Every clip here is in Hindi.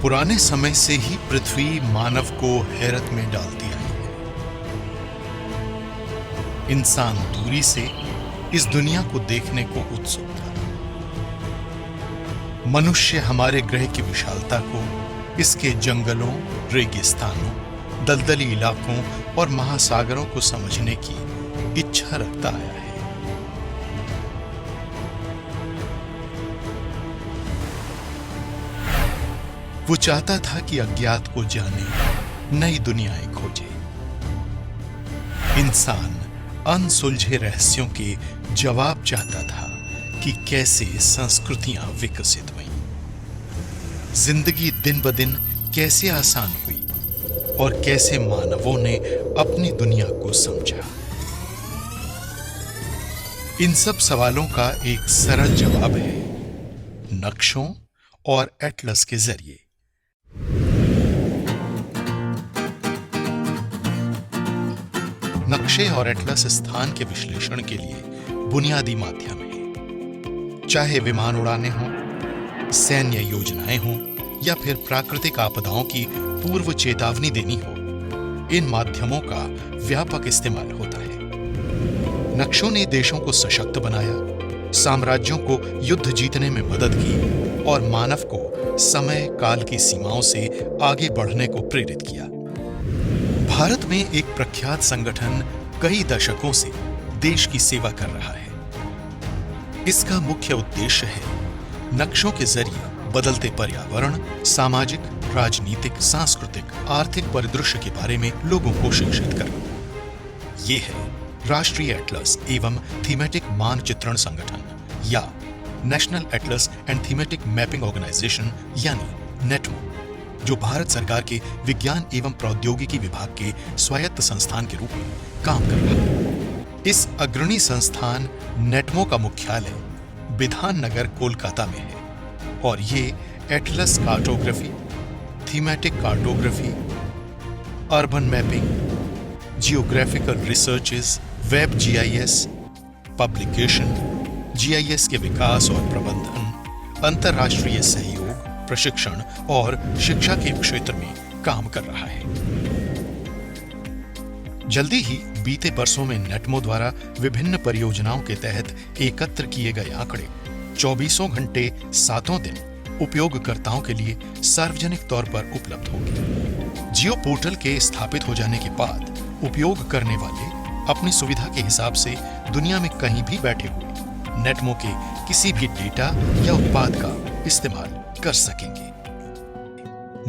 पुराने समय से ही पृथ्वी मानव को हैरत में डालती आई है। इंसान दूरी से इस दुनिया को देखने को उत्सुक था। मनुष्य हमारे ग्रह की विशालता को, इसके जंगलों, रेगिस्तानों, दलदली इलाकों और महासागरों को समझने की इच्छा रखता आया है। वो चाहता था कि अज्ञात को जाने, नई दुनियाएं खोजे। इंसान अनसुलझे रहस्यों के जवाब चाहता था कि कैसे संस्कृतियां विकसित हुईं, जिंदगी दिन ब दिन कैसे आसान हुई और कैसे मानवों ने अपनी दुनिया को समझा। इन सब सवालों का एक सरल जवाब है नक्शों और एटलस के जरिए। नक्शे और एटलस स्थान के विश्लेषण के लिए बुनियादी माध्यम है। चाहे विमान उड़ाने हों, सैन्य योजनाएं हों या फिर प्राकृतिक आपदाओं की पूर्व चेतावनी देनी हो, इन माध्यमों का व्यापक इस्तेमाल होता है। नक्शों ने देशों को सशक्त बनाया, साम्राज्यों को युद्ध जीतने में मदद की और मानव को समय काल की सीमाओं से आगे बढ़ने को प्रेरित किया। भारत में एक प्रख्यात संगठन कई दशकों से देश की सेवा कर रहा है। इसका मुख्य उद्देश्य है नक्शों के जरिए बदलते पर्यावरण, सामाजिक, राजनीतिक, सांस्कृतिक, आर्थिक परिदृश्य के बारे में लोगों को शिक्षित करना। यह है राष्ट्रीय एटलस एवं थीमेटिक मानचित्रण संगठन या national atlas and thematic mapping organisation यानी नेटमो, जो भारत सरकार के विज्ञान एवं प्रौद्योगिकी विभाग के स्वायत्त संस्थान के रूप में काम कर रहा है। इस अग्रणी संस्थान नेटमो का मुख्यालय बिधान नगर, कोलकाता में है और ये Atlas cartography, thematic cartography, urban mapping, geographical researches, web GIS, publication, GIS के विकास और प्रबंधन, अंतरराष्ट्रीय सहयोग, प्रशिक्षण और शिक्षा के क्षेत्र में काम कर रहा है। जल्दी ही बीते वर्षों में नेटमो द्वारा विभिन्न परियोजनाओं के तहत एकत्र किए गए आंकड़े 24 घंटे 7 दिन उपयोगकर्ताओं के लिए सार्वजनिक तौर पर उपलब्ध होंगे। जियो पोर्टल के स्थापित हो जाने के बाद उपयोग करने वाले अपनी सुविधा के हिसाब से दुनिया में कहीं भी बैठे हुए नेटमो के किसी भी डेटा या उत्पाद का इस्तेमाल कर सकेंगे।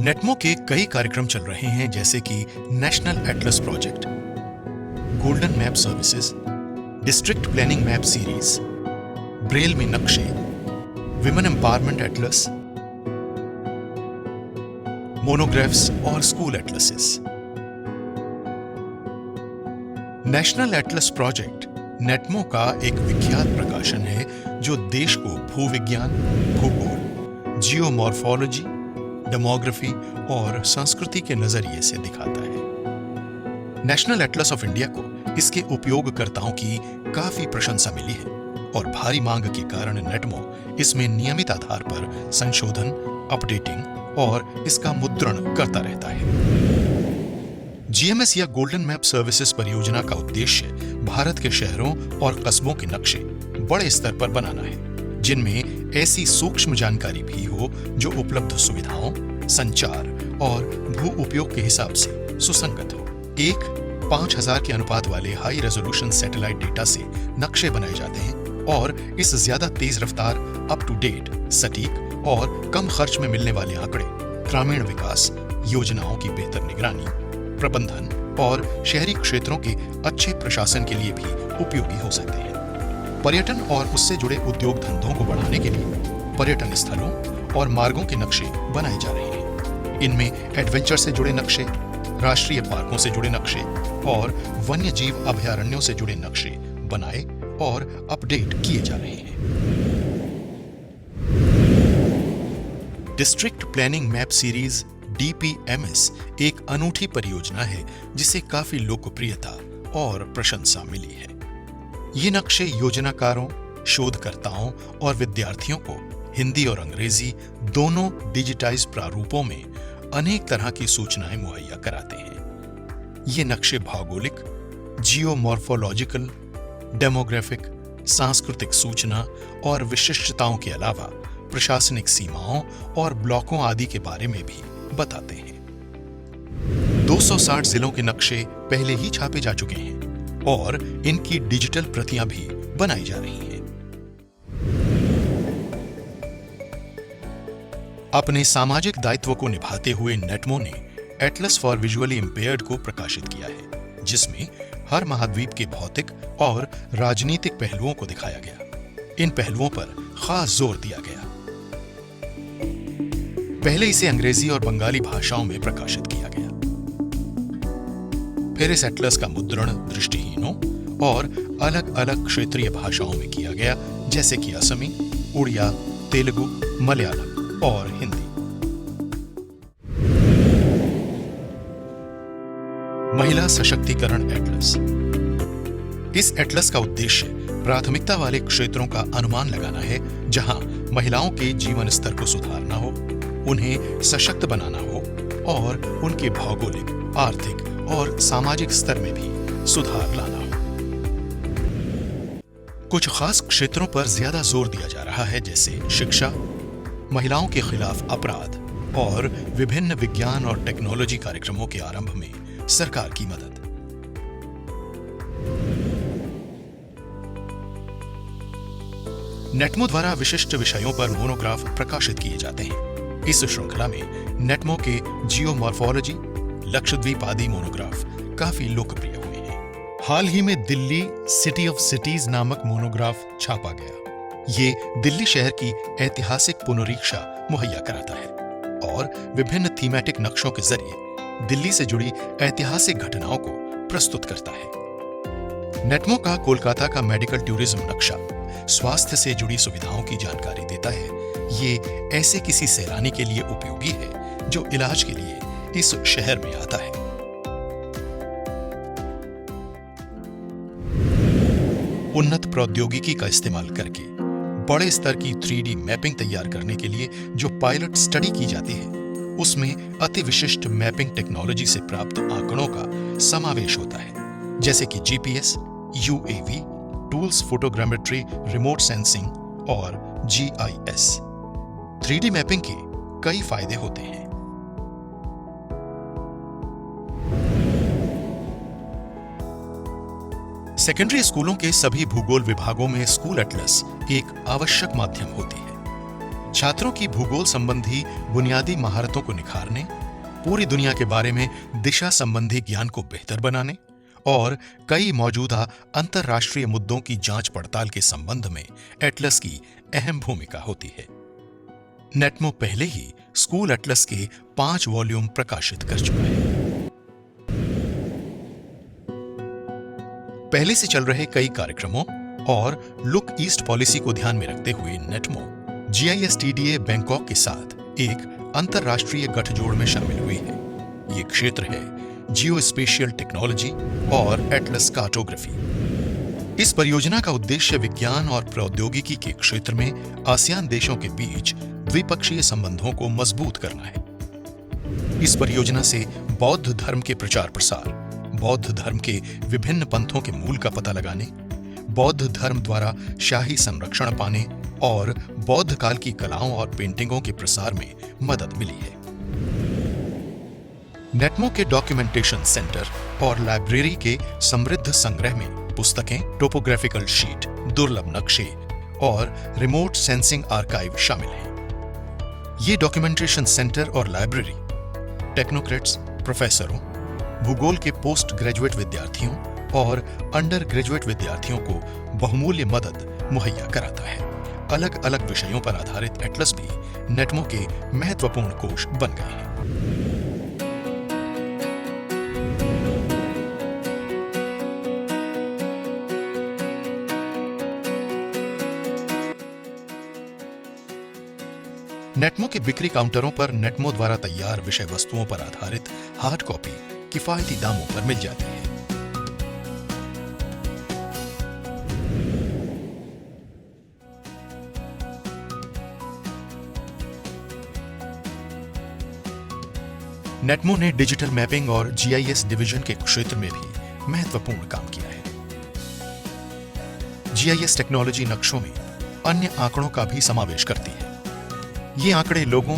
नेटमो के कई कार्यक्रम चल रहे हैं, जैसे कि national atlas project, golden map services, district planning map series, braille में नक्शे, विमेन एम्पावरमेंट एटलस, मोनोग्राफ्स और school atlases. National atlas project NATMO का एक विख्यात प्रकाशन है जो देश को भूविज्ञान, भूगोल, जियोमॉर्फोलॉजी, डेमोग्राफी और संस्कृति के नजरिए से दिखाता है। नेशनल एटलस ऑफ इंडिया को इसके उपयोगकर्ताओं की काफी प्रशंसा मिली है और भारी मांग के कारण नेटमो इसमें नियमित आधार पर संशोधन, अपडेटिंग और इसका मुद्रण करता रहता है। जीएमएस या गोल्डन मैप सर्विसेज परियोजना का उद्देश्य भारत के शहरों और कस्बों के नक्शे बड़े स्तर पर बनाना है, जिनमें ऐसी सूक्ष्म जानकारी भी हो जो उपलब्ध सुविधाओं, संचार और भू उपयोग के हिसाब से सुसंगत हो। एक 5000 के अनुपात वाले हाई रेजोल्यूशन सैटेलाइट डेटा से नक्शे बनाए जाते हैं और इस ज्यादा तेज रफ्तार, अप टू डेट, सटीक और कम खर्च में मिलने वाले आंकड़े ग्रामीण विकास योजनाओं की बेहतर निगरानी, प्रबंधन और शहरी क्षेत्रों के अच्छे प्रशासन के लिए भी उपयोगी हो सकते हैं। पर्यटन और उससे जुड़े उद्योग धंधों को बढ़ाने के लिए पर्यटन स्थलों और मार्गों के नक्शे बनाए जा रहे हैं। इनमें एडवेंचर से जुड़े नक्शे, राष्ट्रीय पार्कों से जुड़े नक्शे और वन्य जीव अभयारण्यों से जुड़े नक्शे बनाए और अपडेट किए जा रहे हैं। District planning map series DPMS एक अनूठी परियोजना है जिसे काफी लोकप्रियता और प्रशंसा मिली है। ये नक्शे योजनाकारों, शोधकर्ताओं और विद्यार्थियों को हिंदी और अंग्रेजी दोनों डिजिटाइज प्रारूपों में अनेक तरह की सूचनाएं मुहैया कराते हैं। ये नक्शे भौगोलिक, जियोमॉर्फोलॉजिकल, डेमोग्राफिक, सांस्कृतिक सूचना और विशिष्टताओं के अलावा प्रशासनिक सीमाओं और ब्लॉकों आदि के बारे में भी बताते हैं। 260 जिलों के नक्शे पहले ही छापे जा चुके हैं और इनकी डिजिटल प्रतियां भी बनाई जा रही हैं। अपने सामाजिक दायित्व को निभाते हुए नेटमो ने एटलस फॉर विजुअली इंपेयर्ड को प्रकाशित किया है, जिसमें हर महाद्वीप के भौतिक और राजनीतिक पहलुओं को दिखाया गया। इन पहलुओं पर खास जोर दिया गया। पहले इसे अंग्रेजी और बंगाली भाषाओं में प्रकाशित किया गया। फिर इस एटलस का मुद्रण दृष्टिहीनों और अलग अलग क्षेत्रीय भाषाओं में किया गया, जैसे कि असमी, उड़िया, तेलुगु, मलयालम और हिंदी। महिला सशक्तिकरण एटलस। इस एटलस का उद्देश्य प्राथमिकता वाले क्षेत्रों का अनुमान लगाना है, जहां महिलाओं के जीवन स्तर को सुधारना हो, उन्हें सशक्त बनाना हो और उनके भौगोलिक, आर्थिक और सामाजिक स्तर में भी सुधार लाना हो। कुछ खास क्षेत्रों पर ज्यादा जोर दिया जा रहा है, जैसे शिक्षा, महिलाओं के खिलाफ अपराध और विभिन्न विज्ञान और टेक्नोलॉजी कार्यक्रमों के आरंभ में सरकार की मदद। नेटमो द्वारा विशिष्ट विषयों पर मोनोग्राफ प्रकाशित किए जाते हैं। इस श्रृंखला में नेटमो के जियोमॉर्फोलॉजी, लक्षद्वीप आदि मोनोग्राफ काफी लोकप्रिय हुए हैं। हाल ही में दिल्ली सिटी ऑफ सिटीज नामक मोनोग्राफ छापा गया। ये दिल्ली शहर की ऐतिहासिक पुनरीक्षा मुहैया कराता है और विभिन्न थीमेटिक नक्शों के जरिए दिल्ली से जुड़ी ऐतिहासिक घटनाओं को प्रस्तुत करता है। नेटमो का कोलकाता का मेडिकल टूरिज्म नक्शा स्वास्थ्य से जुड़ी सुविधाओं की जानकारी देता है। ये ऐसे किसी सैलानी के लिए उपयोगी है जो इलाज के लिए इस शहर में आता है। उन्नत प्रौद्योगिकी का इस्तेमाल करके बड़े स्तर की 3D मैपिंग तैयार करने के लिए जो पायलट स्टडी की जाती है, उसमें अति विशिष्ट मैपिंग टेक्नोलॉजी से प्राप्त आंकड़ों का समावेश होता है, जैसे कि GPS, UAV tools, photogrammetry, remote sensing और जीआईएस। 3D मैपिंग के कई फायदे होते हैं। सेकेंडरी स्कूलों के सभी भूगोल विभागों में स्कूल एटलस एक आवश्यक माध्यम होती है। छात्रों की भूगोल संबंधी बुनियादी महारतों को निखारने, पूरी दुनिया के बारे में दिशा संबंधी ज्ञान को बेहतर बनाने और कई मौजूदा अंतरराष्ट्रीय मुद्दों की जांच पड़ताल के संबंध में एटलस की अहम भूमिका होती है। नेटमो पहले ही स्कूल एटलस के 5 वॉल्यूम प्रकाशित कर चुका है। पहले से चल रहे कई कार्यक्रमों और लुक ईस्ट पॉलिसी को ध्यान में रखते हुए नेटमो GISTDA बैंकॉक के साथ एक अंतरराष्ट्रीय गठजोड़ में शामिल हुई है। ये क्षेत्र है जियोस्पेशियल टेक्नोलॉजी और एटलस कार्टोग्राफी। इस परियोजना का उद्देश्य विज्ञान और प्रौद्योगिकी के क्षेत्र में आसियान देशों के बीच द्विपक्षीय संबंधों को मजबूत करना है। इस परियोजना से बौद्ध धर्म के प्रचार प्रसार, बौद्ध धर्म के विभिन्न पंथों के मूल का पता लगाने, बौद्ध धर्म द्वारा शाही संरक्षण पाने और बौद्ध काल की कलाओं और पेंटिंगों के प्रसार में मदद मिली है। नेटमो के डॉक्यूमेंटेशन सेंटर और लाइब्रेरी के समृद्ध संग्रह में पुस्तकें, टोपोग्राफिकल शीट, दुर्लभ नक्शे और रिमोट सेंसिंग आर्काइव शामिल हैं। ये डॉक्यूमेंटेशन सेंटर और लाइब्रेरी टेक्नोक्रेट्स, प्रोफेसरों, भूगोल के पोस्ट ग्रेजुएट विद्यार्थियों और अंडर ग्रेजुएट विद्यार्थियों को बहुमूल्य मदद मुहैया कराता है। अलग अलग विषयों पर आधारित एटलस भी नेटमो के महत्वपूर्ण कोश बन गए हैं। नेटमो के बिक्री काउंटरों पर नेटमो द्वारा तैयार विषय वस्तुओं पर आधारित हार्ड कॉपी किफायती दामों पर मिल जाती है। नेटमो ने डिजिटल मैपिंग और जीआईएस डिवीजन के क्षेत्र में भी महत्वपूर्ण काम किया है। जीआईएस टेक्नोलॉजी नक्शों में अन्य आंकड़ों का भी समावेश करती है। ये आंकड़े लोगों,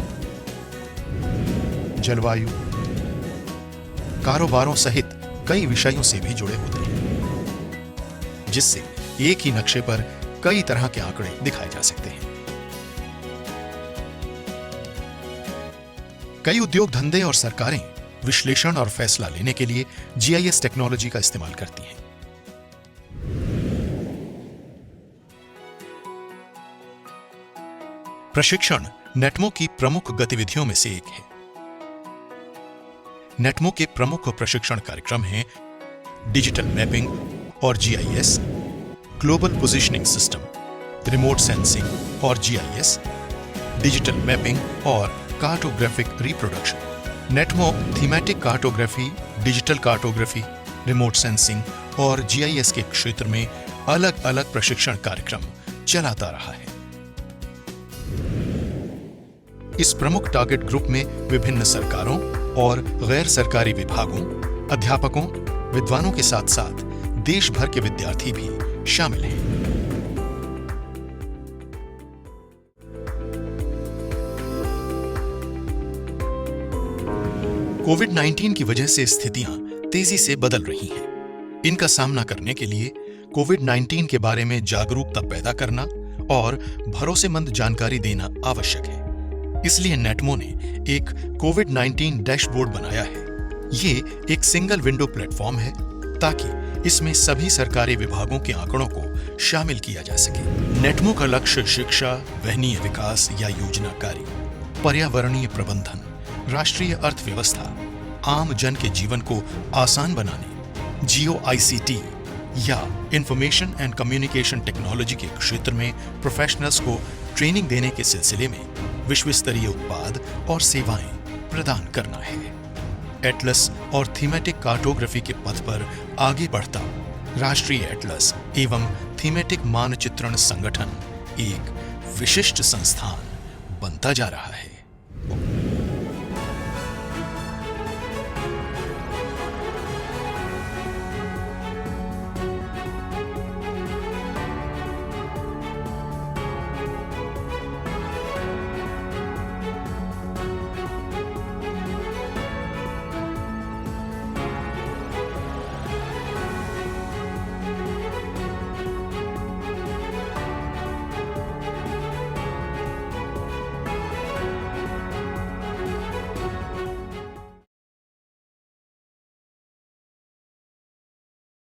जलवायु, कारोबारों सहित कई विषयों से भी जुड़े होते हैं, जिससे एक ही नक्शे पर कई तरह के आंकड़े दिखाए जा सकते हैं। कई उद्योग धंधे और सरकारें विश्लेषण और फैसला लेने के लिए जीआईएस टेक्नोलॉजी का इस्तेमाल करती हैं। प्रशिक्षण नेटमो की प्रमुख गतिविधियों में से एक है। नेटमो के प्रमुख प्रशिक्षण कार्यक्रम हैं डिजिटल मैपिंग और GIS, global positioning system, remote sensing और जीआईएस, डिजिटल मैपिंग और cartographic reproduction. NATMO thematic cartography, digital cartography, remote sensing और जीआईएस के क्षेत्र में अलग अलग प्रशिक्षण कार्यक्रम चलाता रहा है। इस प्रमुख टारगेट ग्रुप में विभिन्न सरकारों और गैर सरकारी विभागों, अध्यापकों, विद्वानों के साथ साथ देश भर के विद्यार्थी भी शामिल हैं। कोविड-19 की वजह से स्थितियां तेजी से बदल रही हैं। इनका सामना करने के लिए कोविड-19 के बारे में जागरूकता पैदा करना और भरोसेमंद जानकारी देना आवश्यक है। इसलिए नेटमो ने एक कोविड-19 डैशबोर्ड बनाया है। ये एक सिंगल विंडो प्लेटफॉर्म है ताकि इसमें सभी सरकारी विभागों के आंकड़ों को शामिल किया जा सके। नेटमो का लक्ष्य शिक्षा, वहनीय विकास या योजनाकारी, पर्यावरणीय प्रबंधन, राष्ट्रीय अर्थव्यवस्था, आम जन के जीवन को आसान बनाने, जियो आईसीटी या इंफॉर्मेशन एंड कम्युनिकेशन टेक्नोलॉजी के क्षेत्र में प्रोफेशनल्स को ट्रेनिंग देने के सिलसिले में विश्व स्तरीय उत्पाद और सेवाएं प्रदान करना है। एटलस और थीमेटिक कार्टोग्राफी के पथ पर आगे बढ़ता राष्ट्रीय एटलस एवं थीमेटिक मानचित्रण संगठन एक विशिष्ट संस्थान बनता जा रहा है।